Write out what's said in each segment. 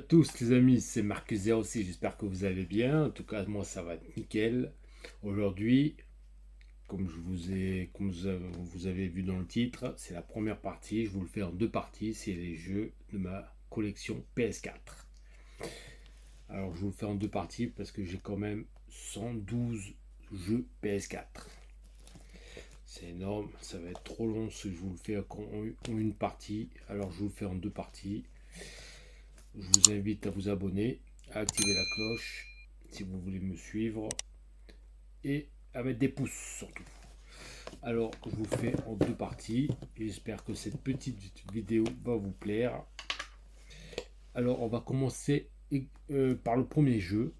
tous les amis, c'est Marc06, j'espère que vous allez bien. En tout cas, moi ça va nickel. Aujourd'hui, vous avez vu dans le titre, c'est la première partie. Je vous le fais en deux parties, c'est les jeux de ma collection PS4. Alors je vous le fais en deux parties parce que j'ai quand même 112 jeux PS4. C'est énorme, ça va être trop long si je vous le fais en une partie. Alors je vous le fais en deux parties. Je vous invite à vous abonner, à activer la cloche si vous voulez me suivre et à mettre des pouces surtout. Alors je vous fais en deux parties. J'espère que cette petite vidéo va vous plaire. Alors on va commencer par le premier jeu.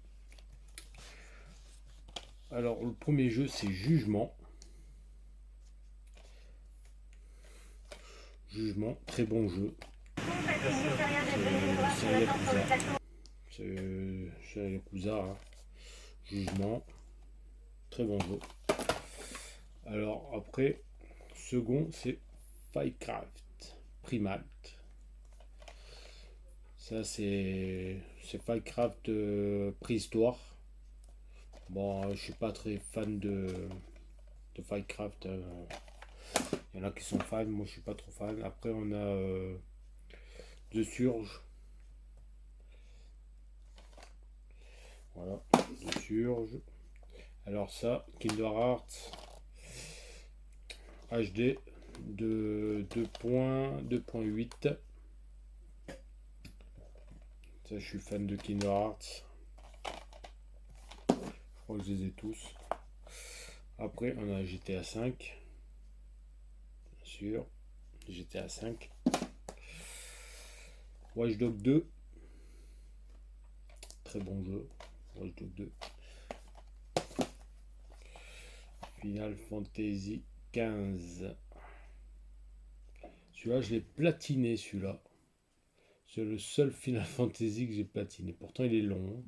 Alors le premier jeu c'est Jugement. Jugement, très bon jeu. C'est un Yakuza. C'est un Yakuza. Hein. Jugement, très bon jeu. Alors après, second c'est Fightcraft Primate. Ça c'est Fightcraft préhistoire. Bon, je suis pas très fan de Fightcraft. Il y en a qui sont fans, moi je suis pas trop fan. Après on a The Surge. Voilà, The Surge. Alors ça, Kingdom Hearts HD de 2.8. Ça, je suis fan de Kingdom Hearts. Je crois que je les ai tous. Après, on a GTA 5. Bien sûr. GTA 5. Watch Dogs 2. Très bon jeu. Watch Dogs 2. Final Fantasy 15. Celui-là, je l'ai platiné, celui-là. C'est le seul Final Fantasy que j'ai platiné. Pourtant, il est long.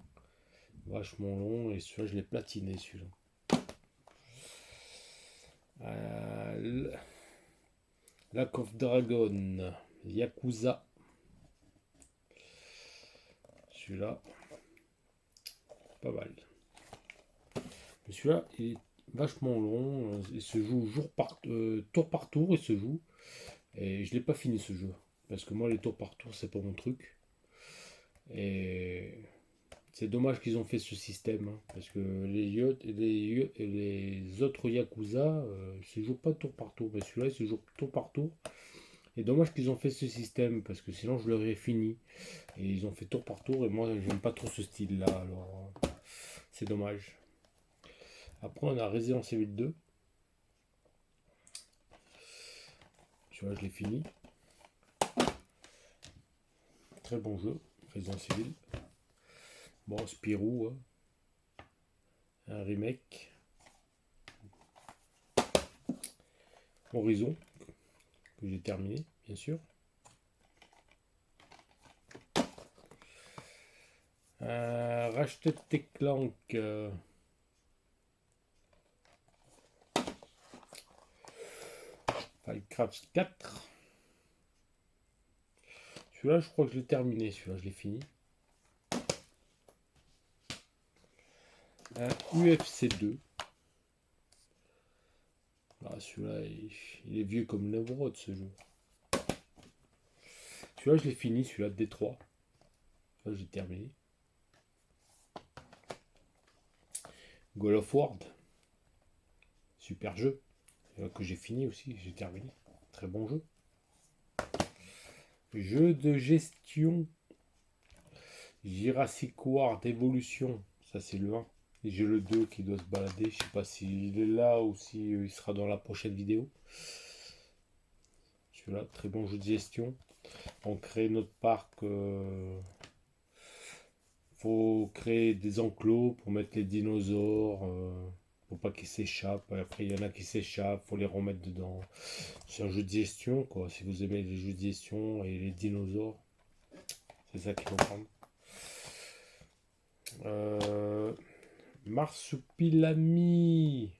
Vachement long. Et celui-là, je l'ai platiné, celui-là. Lack of Dragon. Yakuza. Celui-là. Pas mal. Mais celui-là, il est vachement long. Il se joue tour par tour. Il se joue. Et je l'ai pas fini ce jeu. Parce que moi, les tours par tour, c'est pas mon truc. Et c'est dommage qu'ils ont fait ce système. Hein, parce que les autres Yakuza, ils se jouent pas tour par tour. Mais celui-là, il se joue tour par tour. Et dommage qu'ils ont fait ce système. Parce que sinon, je l'aurais fini. Et ils ont fait tour par tour. Et moi, j'aime pas trop ce style-là. Alors, c'est dommage. Après, on a Resident Evil 2. Celui-là, je l'ai fini. Très bon jeu. Resident Evil. Bon, Spirou. Hein. Un remake. Horizon. Que j'ai terminé, bien sûr. Ratchet & Clank. Fightcraft 4. Celui-là, je crois que je l'ai terminé. Celui-là, je l'ai fini. UFC 2. Ah, celui-là, il est vieux comme une brotte, ce jeu. Celui-là, je l'ai fini. Celui-là, de Détroit. Celui-là, j'ai terminé. God of War. Super jeu. Que j'ai fini aussi. J'ai terminé. Très bon jeu. Jeu de gestion. Jurassic World Evolution. Ça, c'est le 1. Et j'ai le 2 qui doit se balader. Je sais pas s'il est là ou s'il sera dans la prochaine vidéo. Celui-là, très bon jeu de gestion. On crée notre parc. Faut créer des enclos pour mettre les dinosaures. Pour pas qu'ils s'échappent. Après, il y en a qui s'échappent. Faut les remettre dedans. C'est un jeu de gestion, quoi. Si vous aimez les jeux de gestion et les dinosaures, c'est ça qu'il faut prendre. Marsupilami.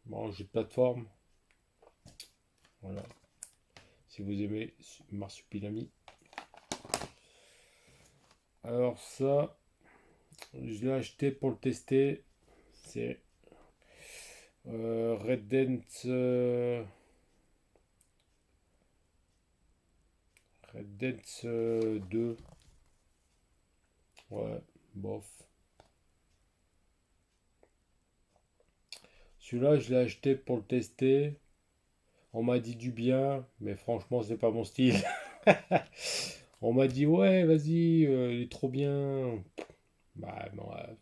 Bon, jeu de plateforme. Voilà. Si vous aimez Marsupilami. Alors ça, je l'ai acheté pour le tester. C'est Red Dead, Red Dead 2. Ouais, bof. Celui-là, je l'ai acheté pour le tester. On m'a dit du bien, mais franchement, c'est pas mon style. On m'a dit, ouais, vas-y, il est trop bien. Bah, bon, ouais,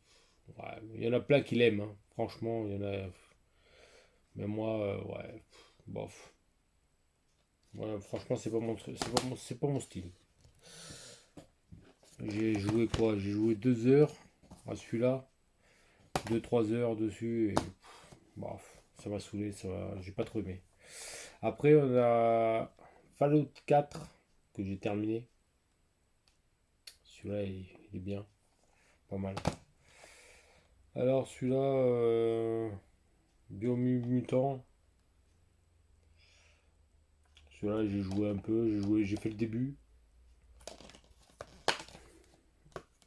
il y en a plein qui l'aiment, hein. Franchement, il y en a. Mais moi, ouais, bof. Ouais, franchement, c'est pas mon style. J'ai joué quoi? J'ai joué 2 heures à celui-là, 2 3 heures dessus, et bof, ça m'a saoulé, j'ai pas trop aimé. Après, on a Fallout 4 que j'ai terminé. Celui-là, il est bien, pas mal. Alors, celui-là, Biomutant. Celui-là, j'ai joué un peu, j'ai fait le début.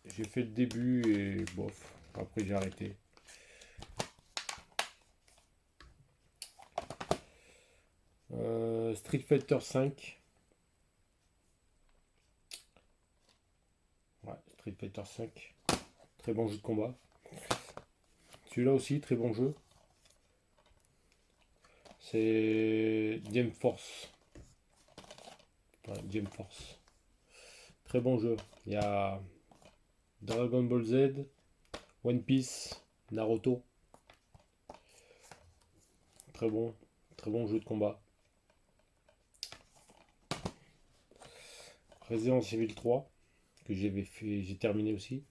J'ai fait le début et bof. Après, j'ai arrêté. Street Fighter 5. Ouais, Street Fighter 5. Très bon jeu de combat. Celui-là aussi, très bon jeu. C'est Game Force. Ouais, Game Force. Très bon jeu. Il y a Dragon Ball Z, One Piece, Naruto. Très bon. Très bon jeu de combat. Resident Evil 3, que j'ai terminé aussi.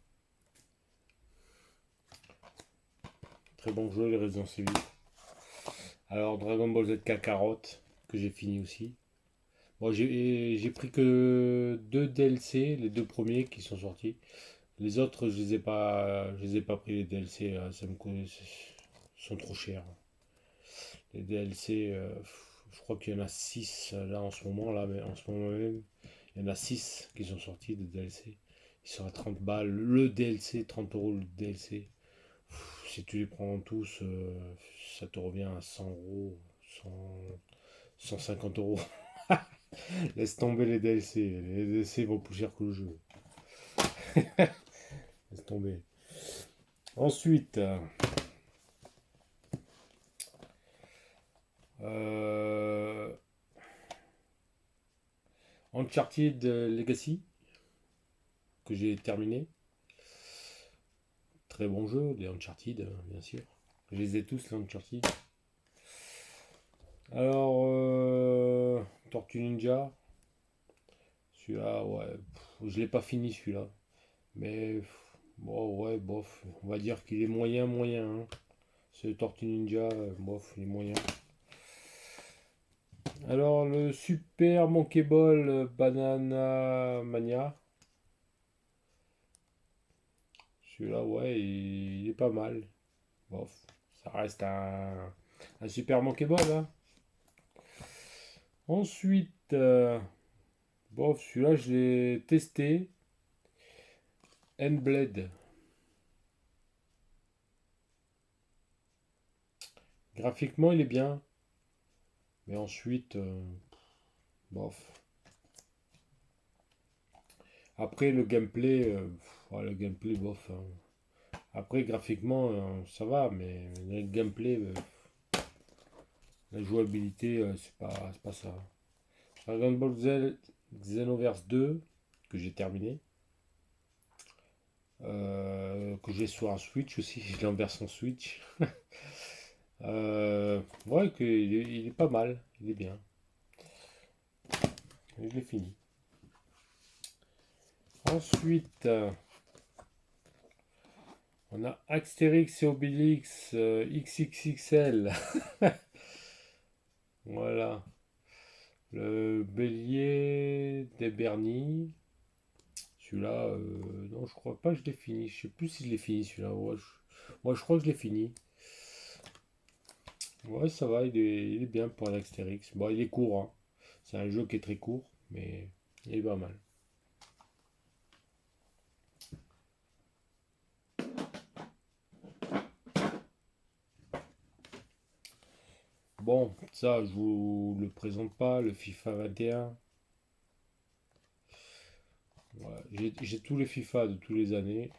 Très bon jeu, les Resident Evil. Alors, Dragon Ball Z Kakarot, que j'ai fini aussi. Bon, j'ai pris que 2 DLC, les 2 premiers qui sont sortis. Les autres, je les ai pas pris les DLC, ça me coûte, sont trop chers. Les DLC, je crois qu'il y en a 6 là en ce moment, là, mais en ce moment même, il y en a 6 qui sont sortis de DLC. Ils sont à 30 balles. Le DLC, 30 euros le DLC. Si tu les prends tous, ça te revient à 100 euros, 100, 150 euros. Laisse tomber les DLC. Les DLC vont plus cher que le jeu. Laisse tomber. Ensuite, euh, Uncharted Legacy, que j'ai terminé. Très bon jeu, les Uncharted, bien sûr. Je les ai tous, les Uncharted. Alors, Tortue Ninja. Celui-là, ouais, je l'ai pas fini celui-là. Mais, bon, ouais, bof. On va dire qu'il est moyen, moyen, hein. Ce Tortue Ninja, bof, il est moyen. Alors, le Super Monkey Ball Banana Mania. Celui-là, ouais, il est pas mal. Bof, ça reste un Super Monkey Ball, hein. Ensuite, bof, celui-là, je l'ai testé. Blade. Graphiquement, il est bien. Mais ensuite, bof. Après, ouais, le gameplay, bof, hein. Après, graphiquement, ça va, mais le gameplay, la jouabilité, c'est pas ça. Dragon Ball Z Xenoverse 2, que j'ai terminé. Que j'ai sur un Switch aussi, je l'ai en version Switch. Ouais, il est pas mal, il est bien. Je l'ai fini. Ensuite, on a Astérix et Obélix XXXL. Voilà. Le bélier des Bernie. Celui-là, non, je crois pas que je l'ai fini. Je sais plus si je l'ai fini celui-là. Ouais, je crois que je l'ai fini. Ouais, ça va, il est bien pour un Astérix. Bon, il est court, hein. C'est un jeu qui est très court, mais il est pas mal. Bon, ça, je vous le présente pas, le FIFA 21. Voilà. J'ai tous les FIFA de tous les années.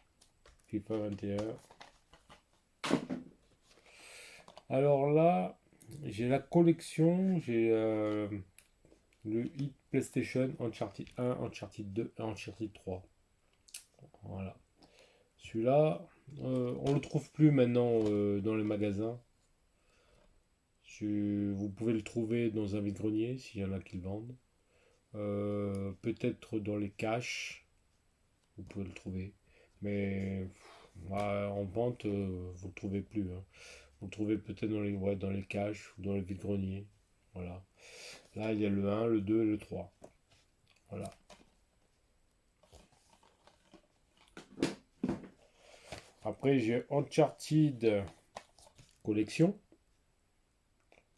FIFA 21. Alors là, j'ai la collection, j'ai le Hit PlayStation, Uncharted 1, Uncharted 2 et Uncharted 3. Voilà. Celui-là, on le trouve plus maintenant dans les magasins. Vous pouvez le trouver dans un vide-grenier s'il y en a qui le vendent. Peut-être dans les caches, vous pouvez le trouver. Mais en vente, vous le trouvez plus, hein. Vous le trouvez peut-être dans les, ouais, dans les caches ou dans les vide-greniers. Voilà. Là, il y a le 1, le 2 et le 3. Voilà. Après, j'ai Uncharted collection.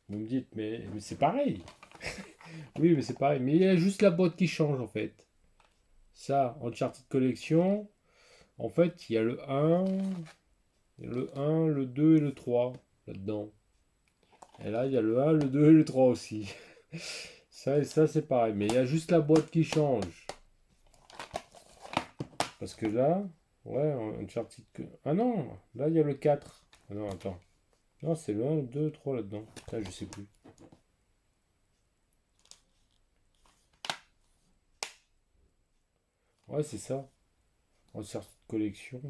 Vous me dites, mais c'est pareil. Oui, mais c'est pareil. Mais il y a juste la boîte qui change en fait. Ça, Uncharted collection. En fait, il y a le 1, le 2 et le 3 là-dedans. Et là, il y a le 1, le 2 et le 3 aussi. Ça et ça, c'est pareil. Mais il y a juste la boîte qui change. Parce que là, ouais, Uncharted. Ah non, là, il y a le 4. Ah non, attends. Non, c'est le 1, le 2, le 3 là-dedans. Là, je sais plus. Ouais, c'est ça. Uncharted collection.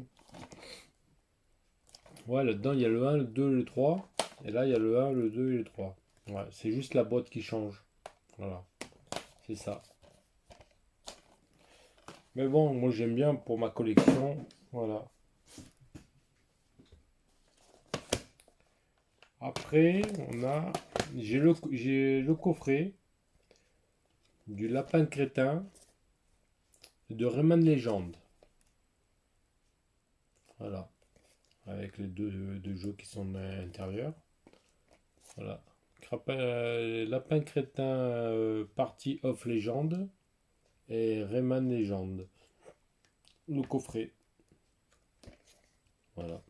Ouais, là-dedans, il y a le 1, le 2, le 3. Et là, il y a le 1, le 2 et le 3. Ouais, c'est juste la boîte qui change. Voilà, c'est ça. Mais bon, moi j'aime bien pour ma collection. Voilà. Après, j'ai le coffret du lapin crétin de Rayman Legend. Voilà. Avec les deux jeux qui sont à l'intérieur. Voilà. Lapin crétin Party of Legend et Rayman Legend. Le coffret. Voilà.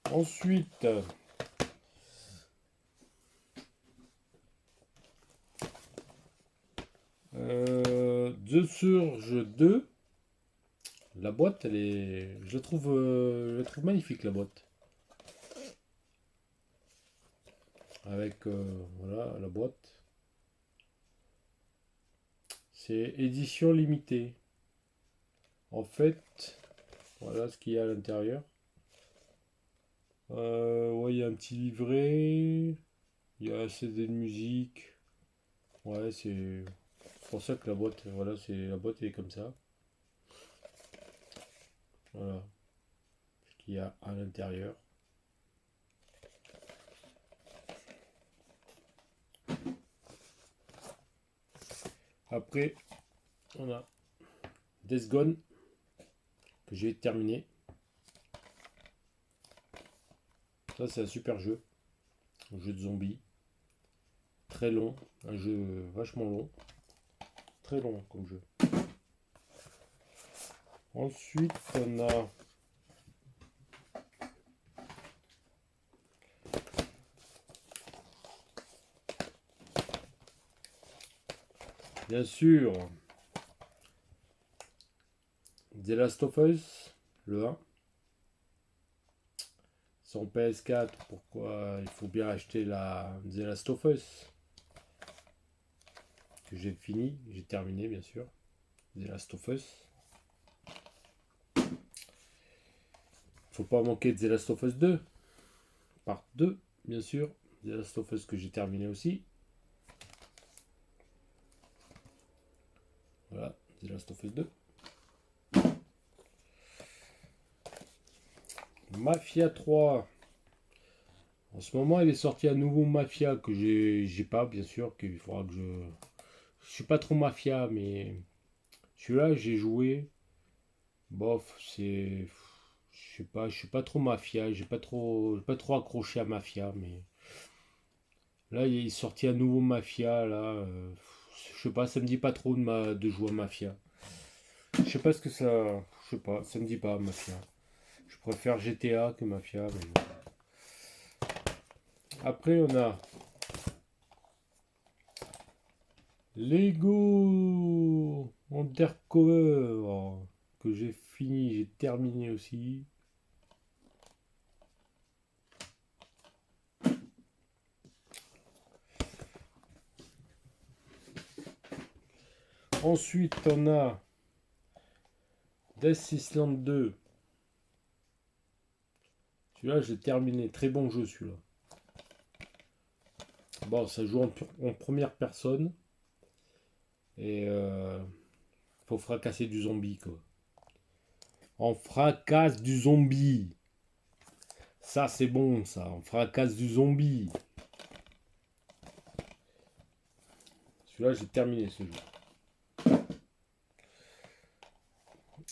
Ensuite, The Surge 2. La boîte, elle est. Je la trouve magnifique la boîte. Avec voilà la boîte. C'est édition limitée. En fait, voilà ce qu'il y a à l'intérieur. Ouais, il y a un petit livret. Il y a un CD de musique. Ouais, c'est pour ça que la boîte, voilà, c'est la boîte est comme ça. Voilà ce qu'il y a à l'intérieur. Après, on a Death Gone que j'ai terminé. Ça, c'est un super jeu. Un jeu de zombies. Très long. Un jeu vachement long. Très long comme jeu. Ensuite, on a bien sûr The Last of Us, le 1. Son PS4, pourquoi il faut bien acheter The Last of Us que j'ai fini, j'ai terminé bien sûr. The Last of Us. Faut pas manquer The Last of Us 2. Part 2, bien sûr. The Last of Us que j'ai terminé aussi. Voilà, The Last of Us 2. Mafia 3. En ce moment, il est sorti un nouveau Mafia que j'ai pas, bien sûr, qu'il faudra que je suis pas trop Mafia, mais celui-là, j'ai joué. Bof, c'est. Je suis pas trop Mafia, j'ai pas trop accroché à Mafia, mais. Là, il est sorti un nouveau Mafia, là. Je sais pas, ça me dit pas trop de jouer à Mafia. Je sais pas ce que ça. Je sais pas, ça me dit pas Mafia. Je préfère GTA que Mafia, mais bon. Après, on a Lego Undercover que j'ai fini, j'ai terminé aussi. Ensuite, on a Death Island 2. Celui-là, j'ai terminé. Très bon jeu, celui-là. Bon, ça joue en première personne. Et faut fracasser du zombie, quoi. On fracasse du zombie. Ça, c'est bon, ça. On fracasse du zombie. Celui-là, j'ai terminé ce jeu.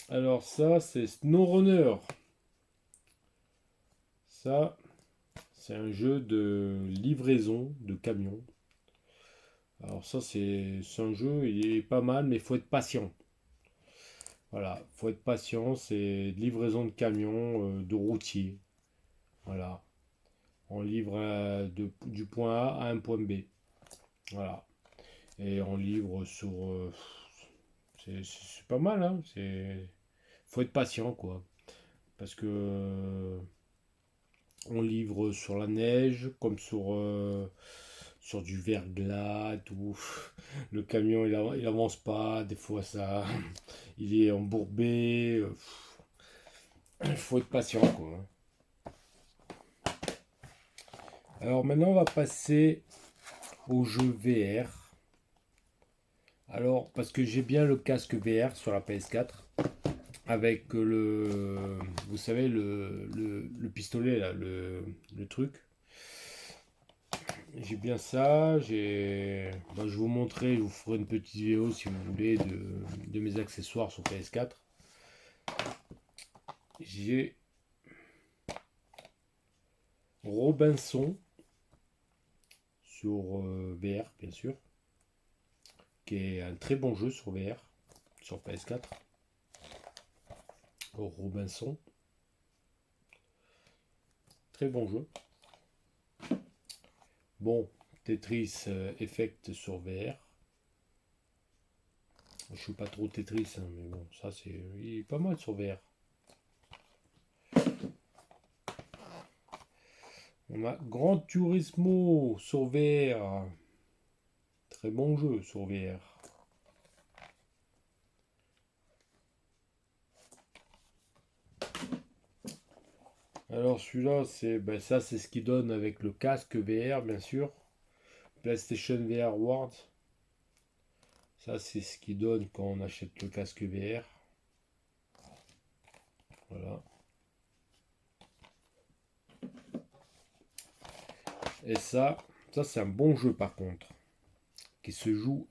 Alors ça, c'est SnowRunner. Ça, c'est un jeu de livraison de camions. Alors ça, c'est un jeu, il est pas mal, mais il faut être patient. Voilà, faut être patient, c'est livraison de camions, de routiers. Voilà. On livre du point A à un point B. Voilà. Et on livre sur... c'est pas mal, hein. Faut être patient, quoi. Parce que on livre sur la neige, comme sur du verglas, tout. Le camion, il avance pas. Des fois, ça, il est embourbé. Il faut être patient, quoi. Alors maintenant, on va passer au jeu VR. Alors, parce que j'ai bien le casque VR sur la PS4, avec vous savez, le pistolet, là, le truc. J'ai bien ça. Je vais vous montrer, je vous ferai une petite vidéo si vous voulez de mes accessoires sur PS4. J'ai Robinson sur VR, bien sûr, qui est un très bon jeu sur VR, sur PS4. Robinson, très bon jeu. Bon, Tetris Effect sur VR. Je suis pas trop Tetris, hein, mais bon, ça il est pas mal sur VR. On a Gran Turismo sur VR. Très bon jeu sur VR. Alors celui-là, ça c'est ce qu'il donne avec le casque VR, bien sûr. PlayStation VR World. Ça c'est ce qu'il donne quand on achète le casque VR. Voilà. Et ça c'est un bon jeu par contre. Qui se joue,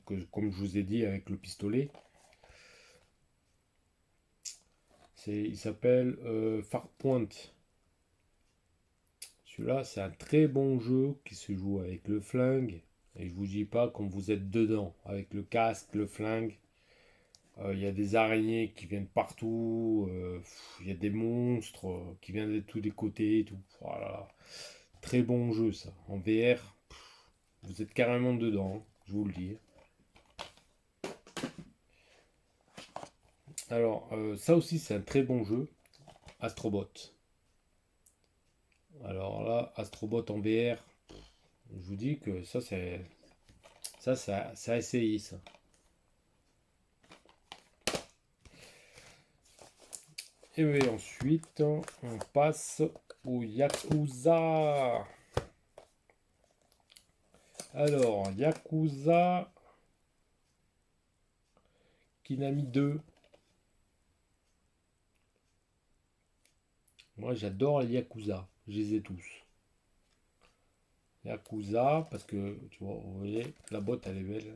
comme je vous ai dit, avec le pistolet. Il s'appelle Farpoint. Celui-là, c'est un très bon jeu qui se joue avec le flingue. Et je vous dis pas quand vous êtes dedans, avec le casque, le flingue. Il y a des araignées qui viennent partout. Il y a des monstres qui viennent de tous les côtés. Tout. Voilà. Très bon jeu ça. En VR, vous êtes carrément dedans, hein, je vous le dis. Alors, ça aussi, c'est un très bon jeu. Astrobot. Alors là, Astrobot en VR, je vous dis que ça, c'est à essayer, ça. Et oui, ensuite, on passe au Yakuza. Alors, Yakuza Kinami 2. Moi, j'adore les Yakuza. Je les ai tous. Yakuza, parce que, tu vois, vous voyez, la boîte, elle est belle.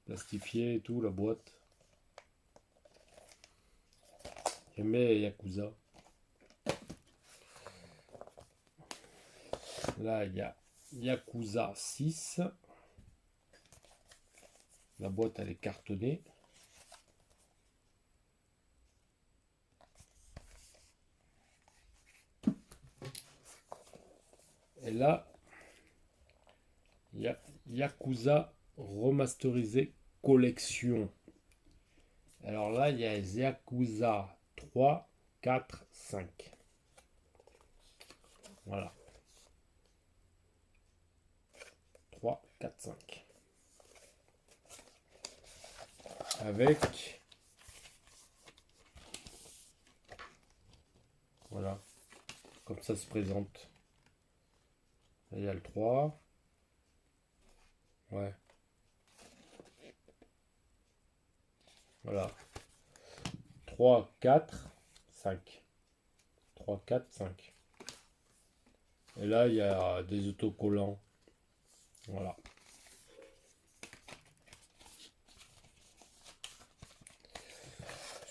Plastifiée et tout, la boîte. J'aime bien les Yakuza. Là, il y a Yakuza 6. La boîte, elle est cartonnée. Et là, il y a Yakuza Remasterisé Collection. Alors là, il y a Yakuza 3, 4, 5. Voilà. 3, 4, 5. Avec... Voilà. Comme ça se présente. Là, il y a le 3. Ouais. Voilà. 3, 4, 5. 3, 4, 5. Et là, il y a des autocollants. Voilà.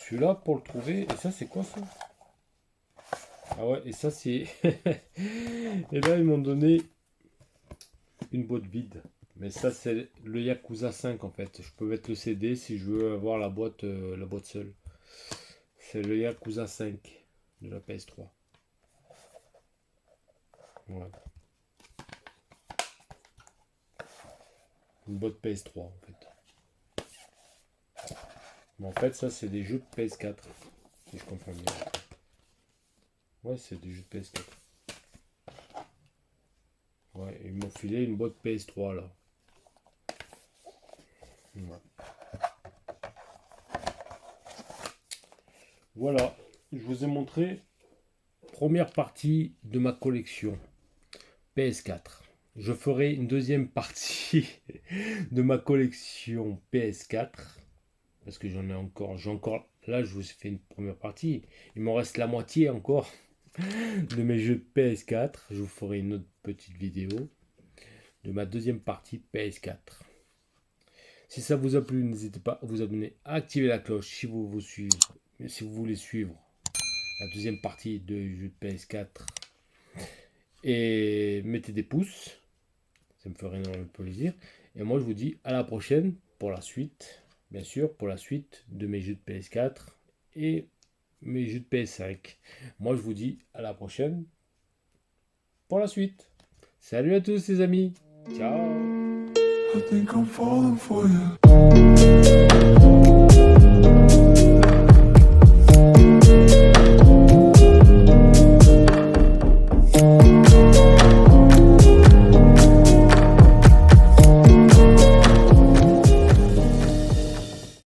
Celui-là, pour le trouver, et ça, c'est quoi ça? Ah ouais, et ça, c'est... Et là, ils m'ont donné une boîte vide. Mais ça, c'est le Yakuza 5, en fait. Je peux mettre le CD si je veux avoir la boîte seule. C'est le Yakuza 5 de la PS3. Voilà. Une boîte PS3, en fait. Mais en fait, ça, c'est des jeux de PS4. Si je comprends bien. Ouais, c'est des jeux de PS4. Ouais, ils m'ont filé une boîte PS3, là. Ouais. Voilà, je vous ai montré première partie de ma collection PS4. Je ferai une deuxième partie de ma collection PS4 parce que j'en ai encore, là je vous ai fait une première partie. Il m'en reste la moitié encore de mes jeux PS4. Je vous ferai une autre petite vidéo de ma deuxième partie PS4. Si ça vous a plu, n'hésitez pas à vous abonner, à activer la cloche si vous voulez suivre la deuxième partie de jeu PS4. Et mettez des pouces, ça me ferait énormément plaisir. Et moi je vous dis à la prochaine pour la suite, bien sûr, pour la suite de mes jeux de PS4 et mes jeux de PS5. Moi je vous dis à la prochaine pour la suite. Salut à tous les amis, ciao. I think I'm falling for you.